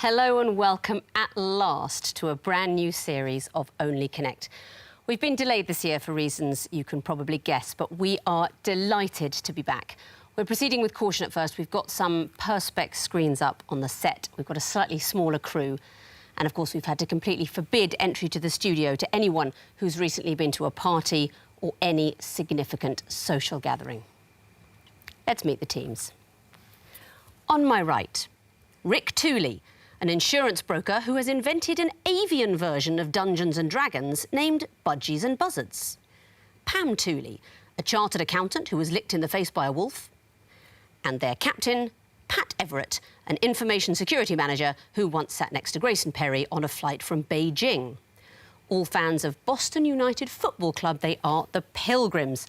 Hello and welcome at last to a brand new series of Only Connect. We've been delayed this year for reasons you can probably guess, but we are delighted to be back. We're proceeding with caution at first. We've got some Perspex screens up on the set. We've got a slightly smaller crew. And, of course, we've had to completely forbid entry to the studio to anyone who's recently been to a party or any significant social gathering. Let's meet the teams. On my right, Rick Tooley, an insurance broker who has invented an avian version of Dungeons and Dragons named Budgies and Buzzards. Pam Tooley, a chartered accountant who was licked in the face by a wolf. And their captain, Pat Everett, an information security manager who once sat next to Grayson Perry on a flight from Beijing. All fans of Boston United Football Club, they are the Pilgrims.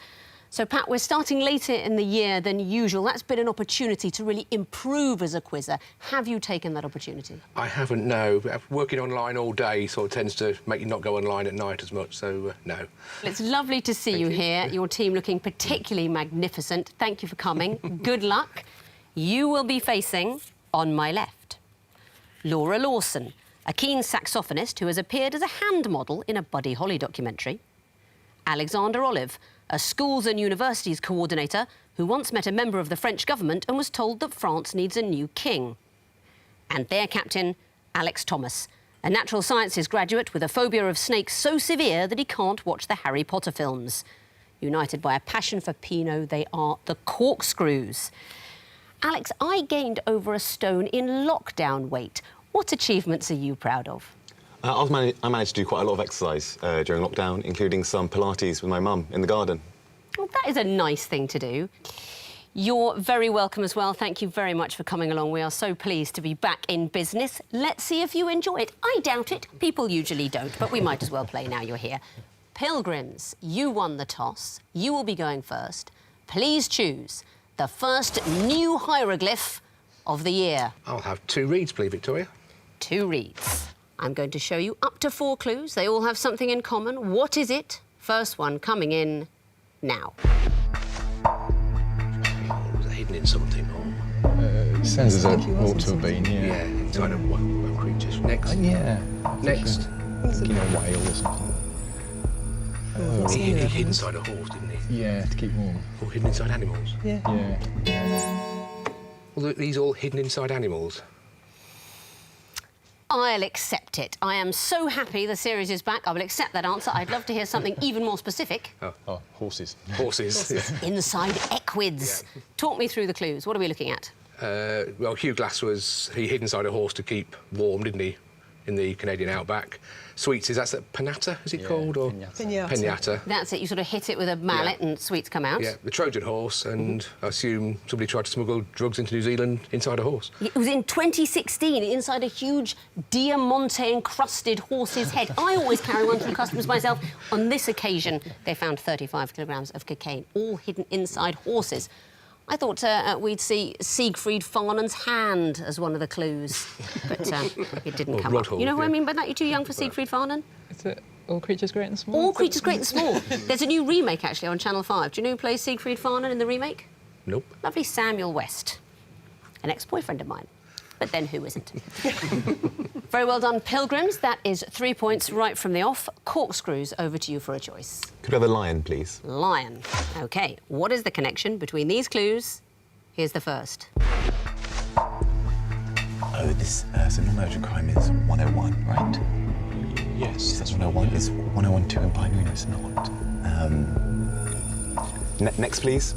So, Pat, we're starting later in the year than usual. That's been an opportunity to really improve as a quizzer. Have you taken that opportunity? I haven't, no. Working online all day sort of tends to make you not go online at night as much, so no. Well, it's lovely to see you here, your team looking particularly magnificent. Thank you for coming. Good luck. You will be facing, on my left, Laura Lawson, a keen saxophonist who has appeared as a hand model in a Buddy Holly documentary. Alexander Olive, a schools and universities coordinator who once met a member of the French government and was told that France needs a new king. And their captain, Alex Thomas, a natural sciences graduate with a phobia of snakes so severe that he can't watch the Harry Potter films. United by a passion for Pinot, they are the Corkscrews. Alex, I gained over a stone in lockdown weight. What achievements are you proud of? I managed to do quite a lot of exercise during lockdown, including some Pilates with my mum in the garden. Well, that is a nice thing to do. You're very welcome as well. Thank you very much for coming along. We are so pleased to be back in business. Let's see if you enjoy it. I doubt it. People usually don't, but we might as well play now you're here. Pilgrims, you won the toss. You will be going first. Please choose the first new hieroglyph of the year. I'll have 2 reads, please, Victoria. 2 reads. I'm going to show you up to 4 clues. They all have something in common. What is it? First one coming in now. Oh, is it hidden in something? It sounds as though it ought to have been, yeah. Yeah, inside of what creatures. Next. Yeah. Next. You know, whale or something. He hid inside a horse, didn't he? Yeah, to keep warm. Or hidden inside animals? Yeah. Well, these all hidden inside animals? I'll accept it. I am so happy the series is back. I will accept that answer. I'd love to hear something even more specific. Oh, horses. Horses. Yeah. Inside equids. Yeah. Talk me through the clues. What are we looking at? Well, Hugh Glass he hid inside a horse to keep warm, didn't he, in the Canadian outback. Sweets, is that Panata, is it called? Or Pinata. That's it. You sort of hit it with a mallet and sweets come out. Yeah, the Trojan horse, and I assume somebody tried to smuggle drugs into New Zealand inside a horse. It was in 2016, inside a huge Diamante-encrusted horse's head. I always carry one through customs myself. On this occasion, they found 35 kilograms of cocaine, all hidden inside horses. I thought we'd see Siegfried Farnon's hand as one of the clues, but it didn't come up. You know who I mean by that? You're too young for Siegfried Farnon? Is it All Creatures Great and Small? All Creatures Great and Small. There's a new remake, actually, on Channel 5. Do you know who plays Siegfried Farnon in the remake? Nope. Lovely Samuel West, an ex-boyfriend of mine. But then who isn't? Very well done, Pilgrims. That is 3 points right from the off. Corkscrews, over to you for a choice. Could we have a lion, please? Lion. OK, what is the connection between these clues? Here's the first. Oh, this so non-urgent crime is 101, right? Yes. That's 101. Is 101 too in binary? No, it's not. Next, please.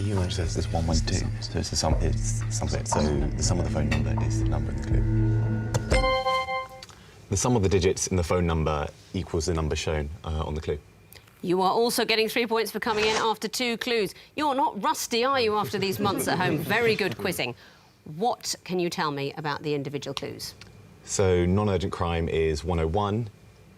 You mentioned there's 112, so it's the sum. It's something. So the sum of the phone number is the number in the clue. The sum of the digits in the phone number equals the number shown on the clue. You are also getting 3 points for coming in after 2 clues. You're not rusty, are you, after these months at home? Very good quizzing. What can you tell me about the individual clues? So non-urgent crime is 101,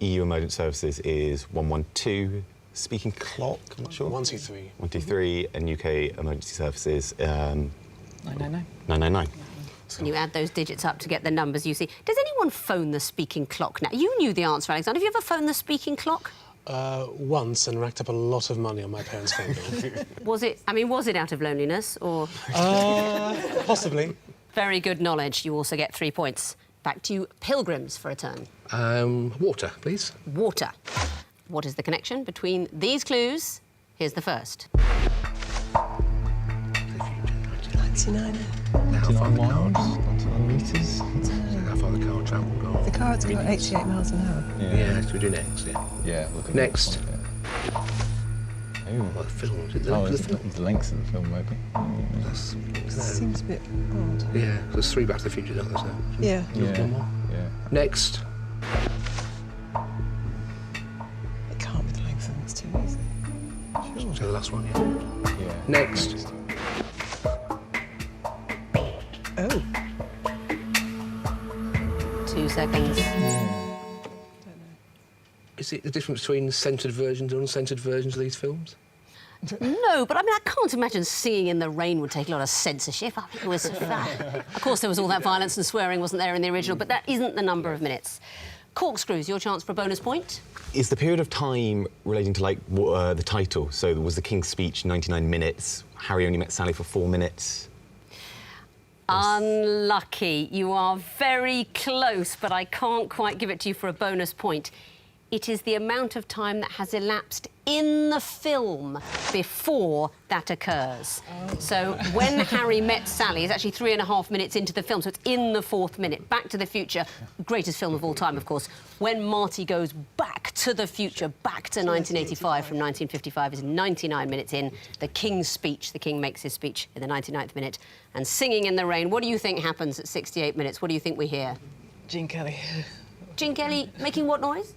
EU emergent services is 112, speaking clock, I'm not sure. 123. 123, and UK emergency services 999. 999. And you add those digits up to get the numbers you see. Does anyone phone the speaking clock now? You knew the answer, Alexander. Have you ever phoned the speaking clock? Once, and racked up a lot of money on my parents' phone bill. Was it out of loneliness, or...? Possibly. Very good knowledge. You also get 3 points. Back to you, Pilgrims, for a turn. Water, please. Water. What is the connection between these clues? Here's the first. 99. How far 99 the car, miles, 99 metres. how far the car travelled. Or... The car had to go 88 miles an hour. Yeah, should we do next? Yeah. Yeah, look at Next. Ooh. What film is it? Oh, The it's film? the length of the film, maybe. That's, Seems a bit odd. yeah, there's 3 Back to the Future, don't there? So. Yeah. Yeah. One more. Yeah. Next. It can't be the length of it, it's too easy. So the last one, yeah. Yeah. Next. Oh. 2 seconds. Is it the difference between censored versions and uncensored versions of these films? No, but I mean, I can't imagine Singing in the Rain would take a lot of censorship. I mean, it was... Of course, there was all that violence and swearing, wasn't there, in the original, but that isn't the number of minutes. Corkscrews, your chance for a bonus point. Is the period of time relating to, like, the title? So was the King's Speech 99 minutes? Harry only met Sally for 4 minutes? Unlucky. You are very close, but I can't quite give it to you for a bonus point. It is the amount of time that has elapsed in the film before that occurs. Oh. So when Harry met Sally, it's actually 3.5 minutes into the film, so it's in the 4th minute. Back to the Future, greatest film of all time, of course. When Marty goes back to the future, back to 1985 from 1955, is 99 minutes in. The King's Speech, the King makes his speech in the 99th minute. And Singing in the Rain, what do you think happens at 68 minutes? What do you think we hear? Gene Kelly. Gene Kelly making what noise?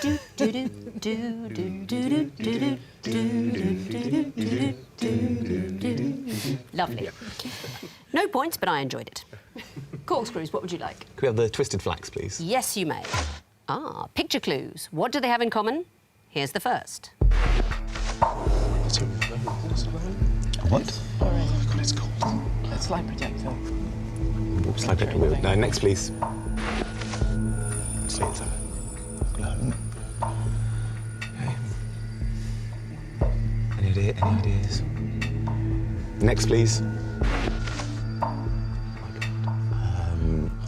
Do do do do do do do do do. Lovely. No points, but I enjoyed it. Corkscrews, what would you like? Could we have the Twisted Flax, please? Yes, you may. Ah, picture clues. What do they have in common? Here's the first. What? Oh, God, it's cold. A slide projector. Slide back a bit. No, next, please. Any ideas? Next, please.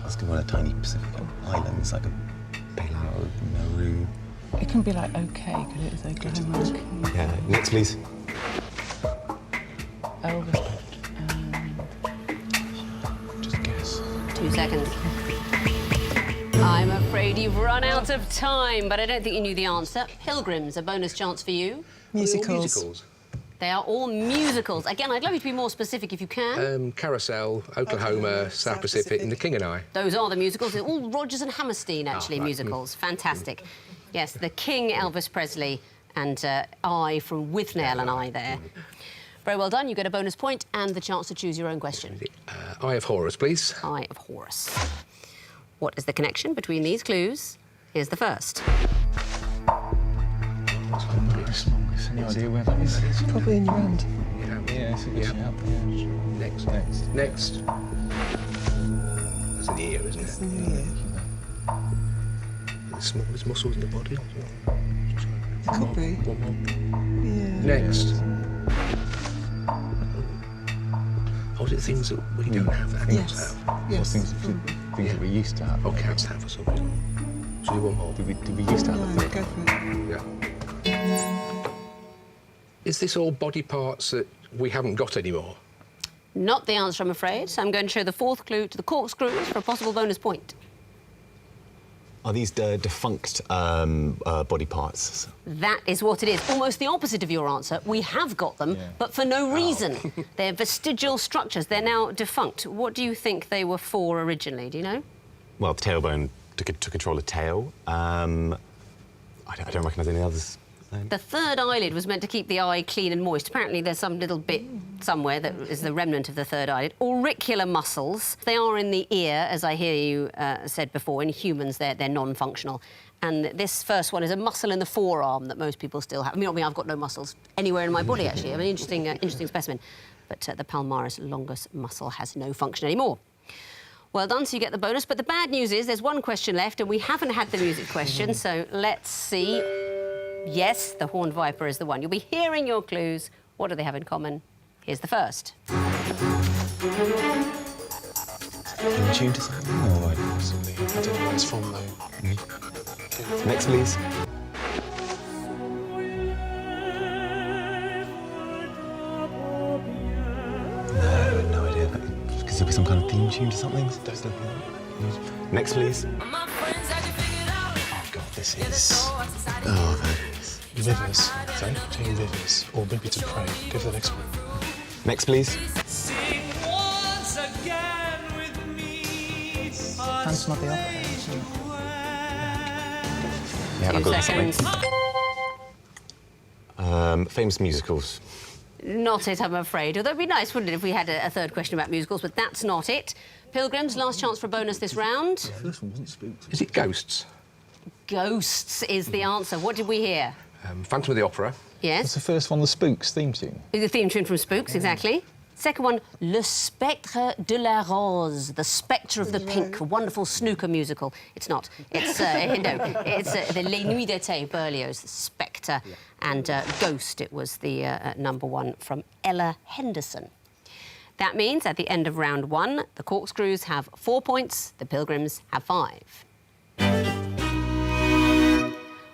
Let's go on a tiny Pacific island. It's like a Nauru. It can be like OK, could it? Is it OK? Yeah, next, please. Elvis. Just guess. 2 seconds. I'm afraid you've run out of time, but I don't think you knew the answer. Pilgrims, a bonus chance for you. Musicals. They are all musicals. Again, I'd love you to be more specific if you can. Carousel, Oklahoma, South Pacific, and The King and I. Those are the musicals. They're all Rodgers and Hammerstein, actually, right. musicals. Fantastic. Yes, The King, Elvis Presley, and I from Withnail and I there. Very well done. You get a bonus point and the chance to choose your own question. Eye of Horus, please. Eye of Horus. What is the connection between these clues? Here's the first. Any idea where that is? Probably in your hand. Yeah, it's a good shout. Yeah. Next. Next. Next. That's in the ear, isn't It's it? in the ear. The smallest muscles in the body. It could be. One more. Yeah. Next. Oh, is it things that we don't have that animals Yes. have? Or Yes. things that we used to have. Or cats have or something. Should we do one more? Did we used to have a No, thing? go for it. Yeah. Is this all body parts that we haven't got anymore? Not the answer, I'm afraid. So I'm going to show the 4th clue to the Corkscrews for a possible bonus point. Are these defunct body parts? That is what it is. Almost the opposite of your answer. We have got them, but for no reason. They're vestigial structures. They're now defunct. What do you think they were for originally? Do you know? Well, the tailbone to control a tail. I don't recognise any others. The third eyelid was meant to keep the eye clean and moist. Apparently there's some little bit somewhere that is the remnant of the third eyelid. Auricular muscles. They are in the ear, as I hear you said before. In humans, they're non-functional. And this first one is a muscle in the forearm that most people still have. I mean, I've got no muscles anywhere in my body, actually. I'm an interesting specimen. But the palmaris longus muscle has no function anymore. Well done, so you get the bonus. But the bad news is there's one question left, and we haven't had the music question, so let's see. Yes, the horned viper is the one. You'll be hearing your clues. What do they have in common? Here's the first. In tune to something? Oh, Possibly. I don't know where it's from, though. next, please. No idea. Could there be some kind of theme tune to something? Next, please. Oh, God, this is... Oh, thanks. Rivers. Sorry? Jane Rivers. Or maybe To Pray. Go for the next one. Next, please. Phantom of the Opera, isn't it? Yeah, I've 2 got seconds. something. Famous musicals. Not it, I'm afraid. Although it'd be nice, wouldn't it, if we had a third question about musicals, but that's not it. Pilgrims, last chance for a bonus this round. The first one wasn't spooked. Is it Ghosts? Ghosts is the answer. What did we hear? Phantom of the Opera. What's Yes? the first one, the Spooks theme tune? The theme tune from Spooks, exactly. Second one, Le Spectre de la Rose, The Spectre of the Pink, a wonderful snooker musical. It's not. It's, it's the Les Nuits d'été, Berlioz, The Spectre, and Ghost, it was the #1 from Ella Henderson. That means at the end of round 1, the Corkscrews have 4 points, the Pilgrims have 5.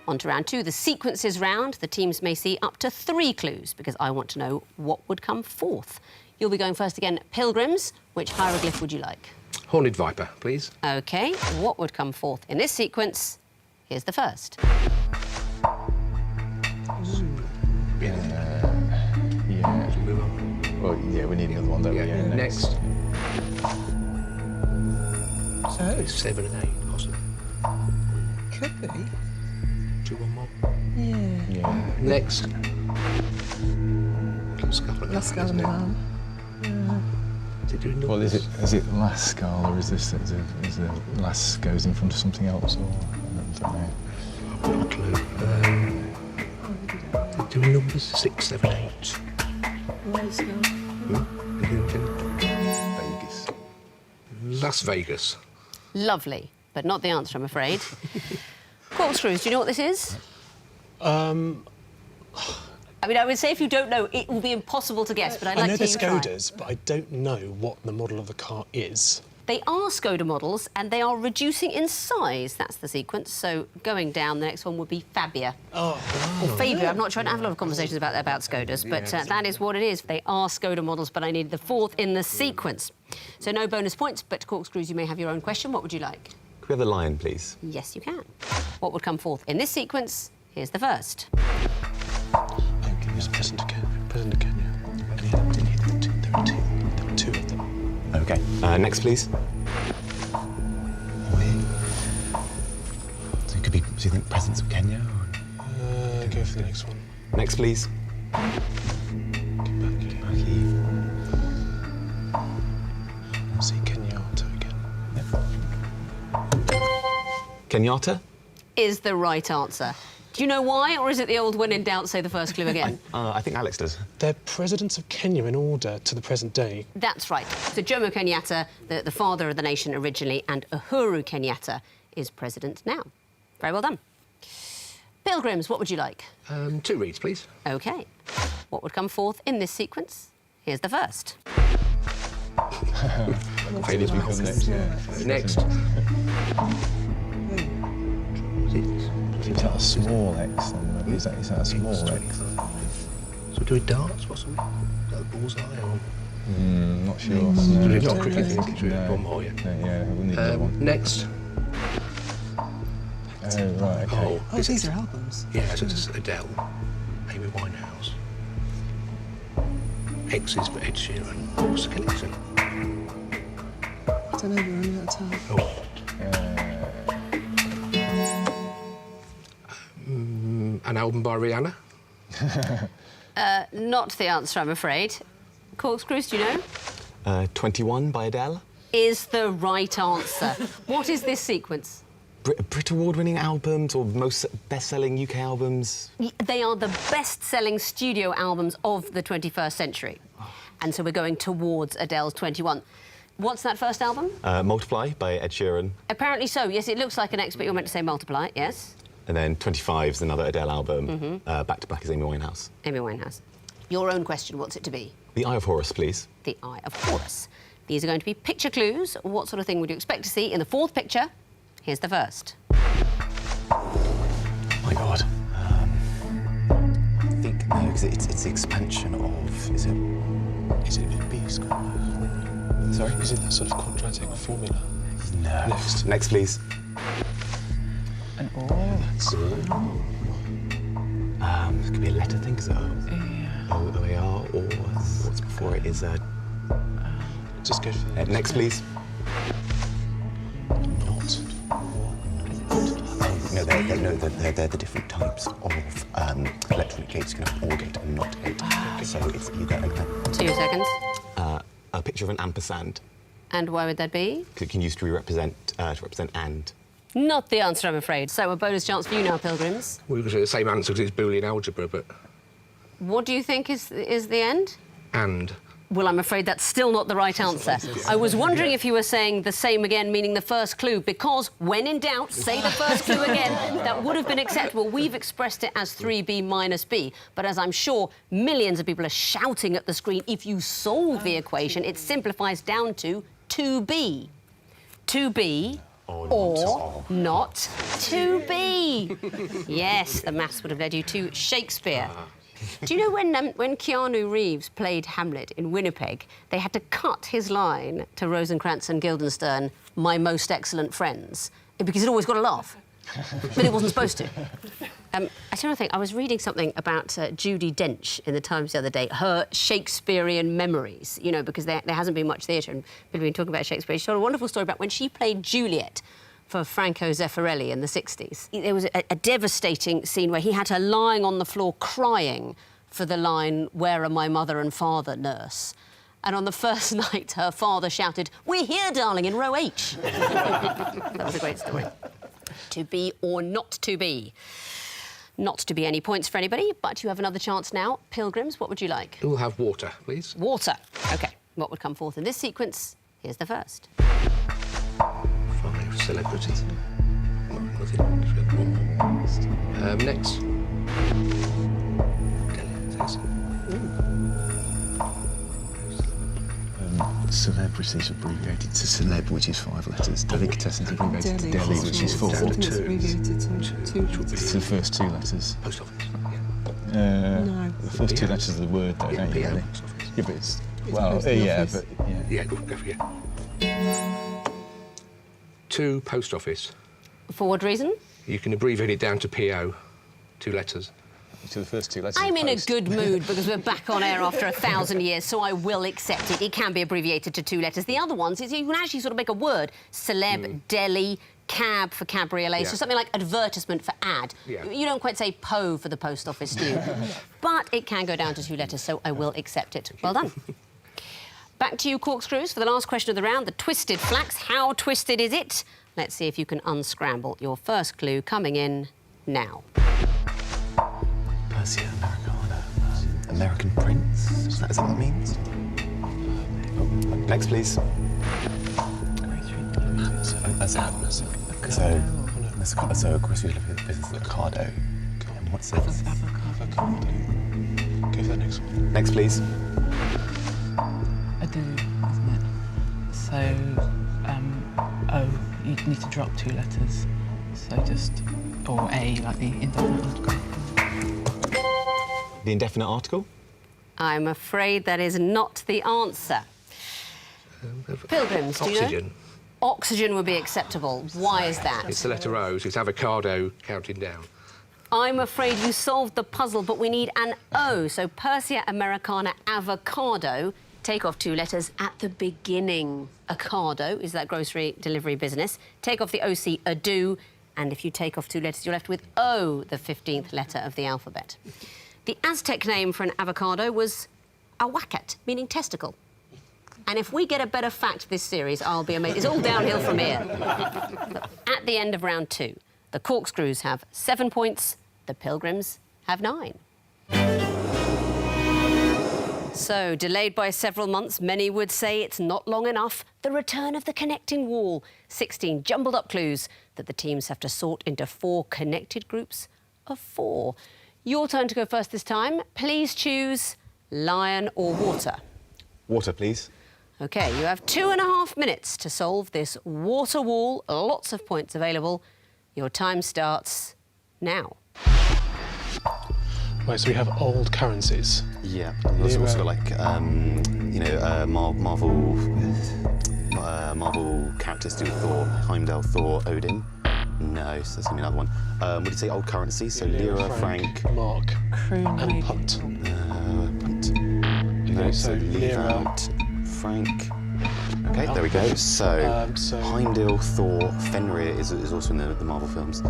On to round 2, the sequences round. The teams may see up to 3 clues because I want to know what would come fourth. You'll be going first again, Pilgrims. Which hieroglyph would you like? Horned Viper, please. OK, what would come fourth in this sequence? Here's the first. Yeah. Move on. Well, yeah, we need another one, don't we? Yeah, next. So, 7 and 8, possibly. could be. 2, 1 more. Yeah. Yeah. Next. Scala. Last Scala Milan. Is it doing Well, is numbers? it last scale or is this is the last goes in front of something else or I don't know. I've got a clue. They're doing numbers 6, 7, 8. Last Scala. Vegas. Las Vegas. Lovely, but not the answer, I'm afraid. Corkscrews, do you know what this is? I mean, I would say if you don't know, it will be impossible to guess, but I'd I like know to they're hear you try. Skodas, but I don't know what the model of the car is. They are Skoda models, and they are reducing in size. That's the sequence. So going down, the next one would be Fabia. Oh, Or Fabia. I'm not sure. I don't have a lot of conversations about Skodas, but that is what it is. They are Skoda models, but I need the fourth in the sequence. So no bonus points, but Corkscrews, you may have your own question. What would you like? Could we have the lion, please? Yes, you can. What would come forth in this sequence? Here's the first. it was President of Kenya. President of Kenya. And he had, didn't he? There were two of them. OK. Next, please. So it could be, do you think, presidents of Kenya? Or... Go for the next one. Next, please. Kibaki. See Kenyatta again. Kenyatta? Is the right answer. Do you know why, or is it the old when in doubt, say the first clue again? I think Alex does. They're presidents of Kenya in order to the present day. That's right. So Jomo Kenyatta, the father of the nation originally, and Uhuru Kenyatta is president now. Very well done. Pilgrims, what would you like? 2 reads, please. OK. What would come forth in this sequence? Here's the first. Failures we Because next, yeah. Next. Is that a small X? Then? Maybe is that a small X? So we're doing darts, possibly? Is that the bullseye or...? Not sure. It's not cricket, I think it's really No. one more, yeah. Yeah, we need another one. Next. Oh, right, okay. Oh, these are albums. Yeah, so it's Adele, Amy Winehouse. X is Ed Sheeran. What's the connection? I don't know, we're running out of time. Oh. An album by Rihanna? Not the answer, I'm afraid. Corkscrews, do you know? 21 by Adele. Is the right answer. What is this sequence? Brit Award-winning albums or most best-selling UK albums? They are the best-selling studio albums of the 21st century. And so we're going towards Adele's 21. What's that first album? Multiply by Ed Sheeran. Apparently so, yes. It looks like an X, but you're meant to say Multiply, yes? And then 25 is another Adele album. Back to Back is Amy Winehouse. Amy Winehouse. Your own question, what's it to be? The Eye of Horus, please. The Eye of Horus. These are going to be picture clues. What sort of thing would you expect to see in the fourth picture? Here's the first. Oh my God. I think no, because it's the expansion of. Is it B squared? Sorry? Is it that sort of quadratic formula? No. Next, please. An O. That's It could be a letter thing, so O-A-R, or what's before it is a. just go for Next, please. Not. No, they're the different types of electronic gates. You can have OR gate and NOT gate. So it's either 2 seconds. a picture of an ampersand. And why would that be? It can use to represent and. Not the answer, I'm afraid. So a bonus chance for you now, Pilgrims. We was the same answer because it's Boolean algebra, but... What do you think is the end? And. Well, I'm afraid that's still not the right answer. I was wondering if you were saying the same again, meaning the first clue, because when in doubt, say the first clue again. That would have been acceptable. We've expressed it as 3b minus b, but as I'm sure millions of people are shouting at the screen, if you solve the equation, it simplifies down to 2b. 2b or not 2b. Yes, the maths would have led you to Shakespeare. Do you know when Keanu Reeves played Hamlet in Winnipeg, they had to cut his line to Rosencrantz and Guildenstern, "My most excellent friends," because it always got a laugh, but it wasn't supposed to. I don't think I was reading something about Judi Dench in the Times the other day, her Shakespearean memories, you know, because there hasn't been much theatre and people have been talking about Shakespeare. She told a wonderful story about when she played Juliet for Franco Zeffirelli in the 60s. There was a devastating scene where he had her lying on the floor crying for the line, "Where are my mother and father, nurse?" And on the first night, her father shouted, "We're here, darling, in row H." That was a great story. To be or not to be. Not to be any points for anybody, but you have another chance now. Pilgrims, what would you like? We'll have water, please. Water. OK. What would come forth in this sequence? Here's the first. 5 celebrities. Nothing. Next. Celebrities abbreviated to celeb, which is 5 letters. Delicatessen abbreviated to deli, which is 4. Abbreviated to It's the first 2 letters. Post office. No. The first 2 letters of the word, though, don't you, really? Yeah, but it's... Well, yeah, but... Yeah. Yeah, go for it. To post office. For what reason? You can abbreviate it down to PO, 2 letters. To the first 2 letters. I'm in a post. good mood because we're back on air after 1,000 years, so I will accept it. It can be abbreviated to 2 letters. The other ones, is you can actually sort of make a word. Celeb, deli, cab for cabriolet, so something like advertisement for ad. Yeah. You don't quite say PO for the post office, do you? But it can go down to 2 letters, so I will accept it. Well done. Back to you, Corkscrews, for the last question of the round, the twisted flax. How twisted is it? Let's see if you can unscramble your first clue coming in now. Persia Americana. American Prince? Is that what it means? Next, please. So Corkscrews business avocado. And what's this? avocado. Go for the next one. Next, please. A do, isn't it? So, O, you need to drop 2 letters. So just, or A, like the indefinite article. The indefinite article? I'm afraid that is not the answer. Pilgrims, do you know? Oxygen. Oxygen would be acceptable. Why is that? It's the letter O, so it's avocado counting down. I'm afraid you solved the puzzle, but we need an O. So Persia Americana avocado. Take off 2 letters at the beginning. Ocado is that grocery delivery business. Take off the OC, ado. And if you take off 2 letters, you're left with O, the 15th letter of the alphabet. The Aztec name for an avocado was ahuacat, meaning testicle. And if we get a better fact this series, I'll be amazed. It's all downhill from here. At the end of round 2, the Corkscrews have 7 points, the Pilgrims have 9. So, delayed by several months, many would say it's not long enough. The return of the connecting wall. 16 jumbled up clues that the teams have to sort into 4 connected groups of 4. Your turn to go first this time. Please choose lion or water. Water, please. OK, you have 2.5 minutes to solve this water wall. Lots of points available. Your time starts now. Right, so we have old currencies. Yeah, there's also got like, you know, Marvel characters do Thor, Heimdall, Thor, Odin. No, so there's gonna be another one. What did you say? Old currencies, so Lira, Franc, Mark, Croon, and Punt. Punt. Okay, No, so leave Lira. out OK, there we go. So, Heimdall, Thor, Fenrir is also in the Marvel films.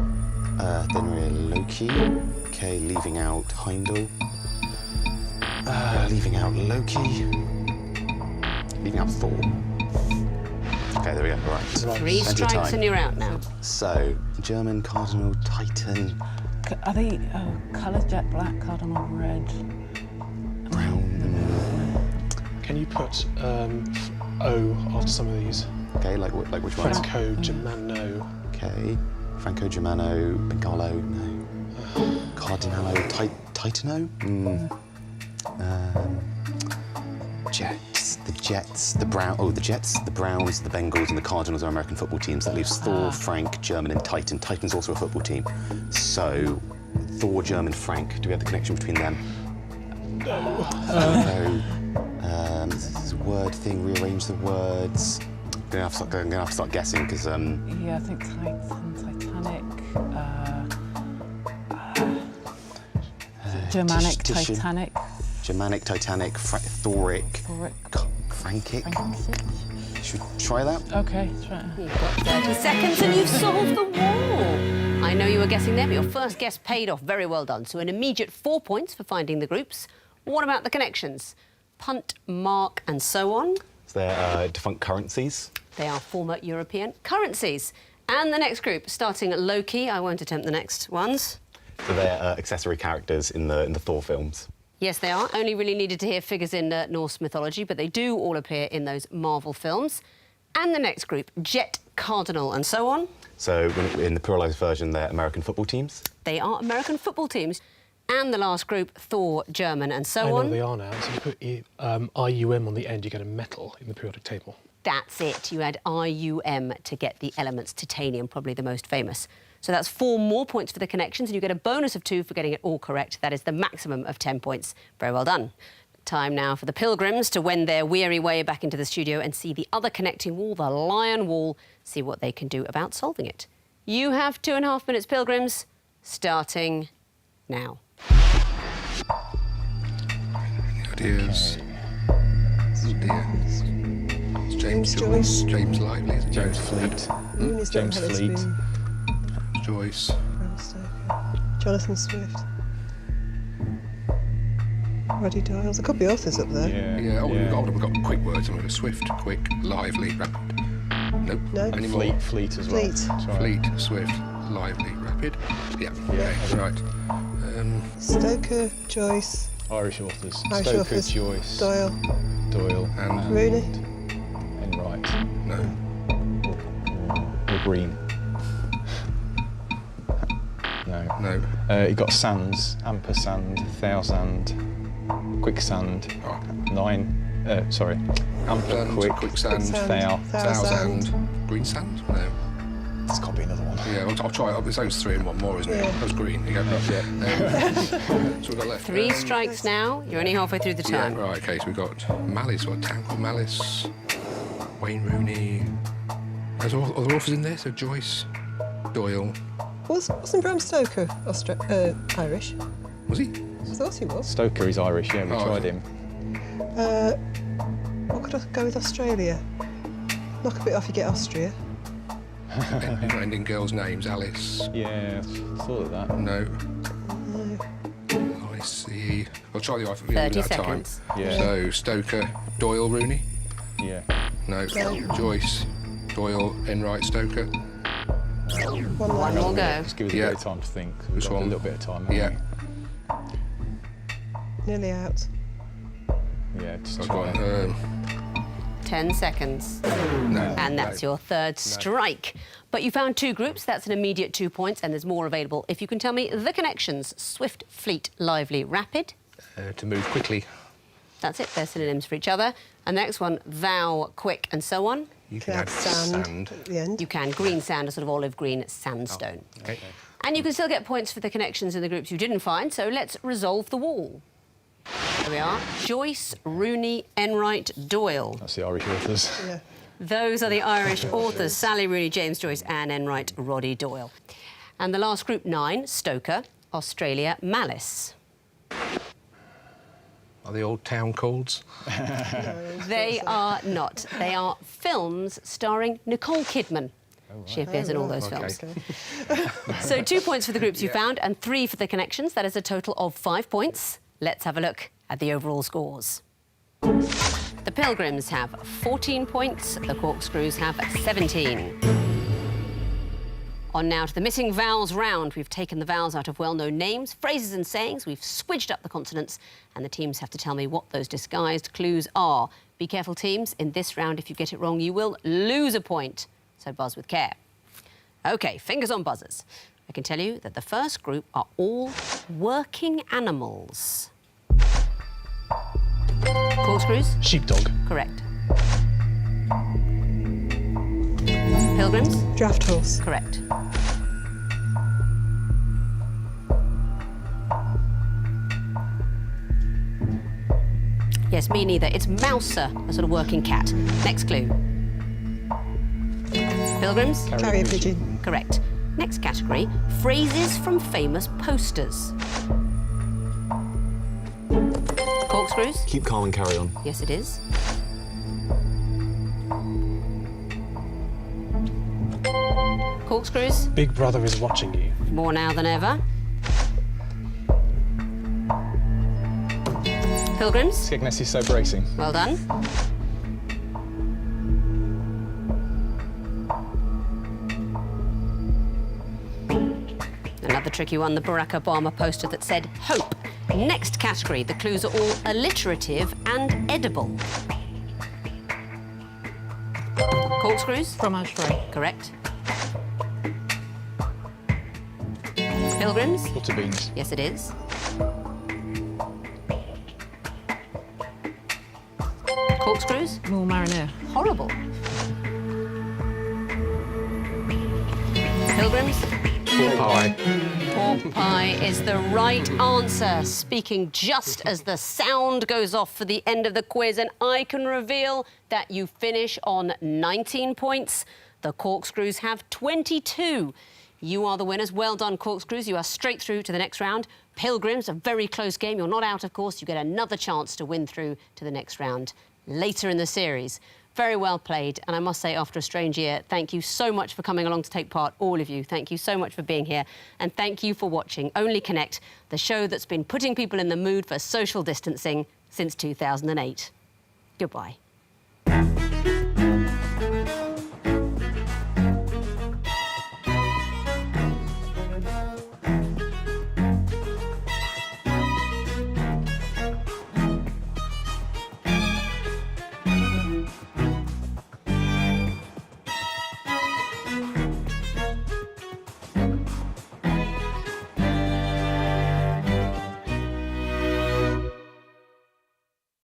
Fenrir, Loki. OK, leaving out Heimdall. Leaving out Loki. Leaving out Thor. OK, there we go. Right. 3 strikes and you're out now. So, German, Cardinal, Titan. Are they colours? Jet black, cardinal red, Brown. Can you put O after some of these? OK, like which ones? Franco, Germano. OK. Franco, Germano, Bengalo, no. Cardinalo, Titano? Jets, the Jets, the Brown. Oh, the Jets, the Browns, the Bengals, and the Cardinals are American football teams. That leaves Thor, Frank, German, and Titan. Titan's also a football team. So, Thor, German, Frank. Do we have the connection between them? No. This is a word thing. Rearrange the words. I'm gonna have to start guessing because. Yeah, I think Titanic. Germanic, Titanic. Germanic, Titanic, Thoric. Frankic. Should we try that? OK, try it. You've got 30 seconds and you've solved the wall. I know you were guessing there, but your first guess paid off. Very well done. So an immediate 4 points for finding the groups. What about the connections? Punt, mark, and so on. So they're defunct currencies. They are former European currencies. And the next group, starting at low-key. I won't attempt the next ones. So they're accessory characters in the Thor films. Yes, they are. Only really needed to hear figures in Norse mythology, but they do all appear in those Marvel films. And the next group, Jet, Cardinal, and so on. So in the pluralised version, they're American football teams. They are American football teams. And the last group, Thor, German, and so I know on. they are now. So you put IUM on the end, you get a metal in the periodic table. That's it. You add IUM to get the elements. Titanium, probably the most famous. So that's 4 more points for the connections, and you get a bonus of 2 for getting it all correct. That is the maximum of 10 points. Very well done. Time now for the Pilgrims to wend their weary way back into the studio and see the other connecting wall, the Lion Wall, see what they can do about solving it. You have 2.5 minutes, Pilgrims, starting now. Ideas. It's James Joyce. James Lively. Is it James Fleet. James Fleet. Joyce. Jonathan Swift. Roddy Doyle. There could be authors up there. Yeah. We've got quick words. We've got swift, quick, lively, rapid. Nope. No. Any more? Fleet as well. Fleet, swift, lively, rapid. Yeah. Okay. Right. Stoker, Joyce. Irish authors. Irish Stoker, authors. Joyce. Doyle. And Rooney. Enright. no. Or Green. No. No. You got Sands, Ampersand, Thousand, Quicksand, Amper, Quicksand, Thousand. Green sand? No. There's got to be another one. Yeah, I'll try. It's those 3 and 1 more, isn't it? Yeah. That was green. You go. So we've got left. 3 strikes now. You're only halfway through the Yeah, time. right, OK, so we've got Malice, or Town called Malice, Wayne Rooney. There's other authors in there, so Joyce, Doyle. Wasn't Bram Stoker Irish? Was he? I thought he was. Stoker is Irish, yeah, we tried him. What could I go with Australia? Knock a bit off, you get Austria. Ending girls' names, Alice. Yeah, I thought of that. No. No. I see. I'll try the alphabet 30 without time. seconds. Yeah. So Stoker, Doyle, Rooney. Yeah. No. Joyce, Doyle, Enright, Stoker. One more go. Just give us a bit of time to think. We've Which got one? a little bit of time, haven't Yeah. Nearly out. we? Yeah, just I've try got it. 10 seconds. no. And that's your third strike. But you found 2 groups. That's an immediate 2 points, and there's more available. If you can tell me the connections: swift, fleet, lively, rapid. To move quickly. That's it, they're synonyms for each other. And the next one, vow, quick, and so on. You can add sand at the end. You can. Green sand, a sort of olive green sandstone. Oh, okay. And you can still get points for the connections in the groups you didn't find, so let's resolve the wall. There we are. Joyce, Rooney, Enright, Doyle. That's the Irish authors. Yeah. Those are the Irish authors, Sally Rooney, James Joyce, Anne Enright, Roddy Doyle. And the last group 9, Stoker, Australia, Malice. Are they all town calls? They are not. They are films starring Nicole Kidman. She appears in all those films. So 2 points for the groups you found and 3 for the connections. That is a total of 5 points. Let's have a look at the overall scores. The Pilgrims have 14 points. The Corkscrews have 17. On now to the missing vowels round. We've taken the vowels out of well-known names, phrases and sayings. We've switched up the consonants, and the teams have to tell me what those disguised clues are. Be careful, teams. In this round, if you get it wrong, you will lose a point. So buzz with care. OK, fingers on buzzers. I can tell you that the first group are all working animals. Corkscrews? Sheepdog. Correct. Pilgrims? Draft horse. Correct. Yes, me neither. It's mouser, a sort of working cat. Next clue. Pilgrims? Carrier pigeon. Correct. Next category, phrases from famous posters. Corkscrews? Keep calm and carry on. Yes, it is. Corkscrews? Big Brother is watching you. More now than ever. Pilgrims? Skegnessy soap racing. Well done. Another tricky one, the Barack Obama poster that said hope. Next category, the clues are all alliterative and edible. Corkscrews? Fromage frais. Correct. Pilgrims? Butter beans. Yes, it is. Corkscrews? Moules marinière. Horrible. Pilgrims? Pork pie. Pork pie is the right answer, speaking just as the sound goes off for the end of the quiz, and I can reveal that you finish on 19 points. The Corkscrews have 22. You are the winners. Well done, Corkscrews. You are straight through to the next round. Pilgrims, a very close game. You're not out, of course. You get another chance to win through to the next round later in the series. Very well played, and I must say, after a strange year, thank you so much for coming along to take part, all of you. Thank you so much for being here, and thank you for watching Only Connect, the show that's been putting people in the mood for social distancing since 2008. Goodbye.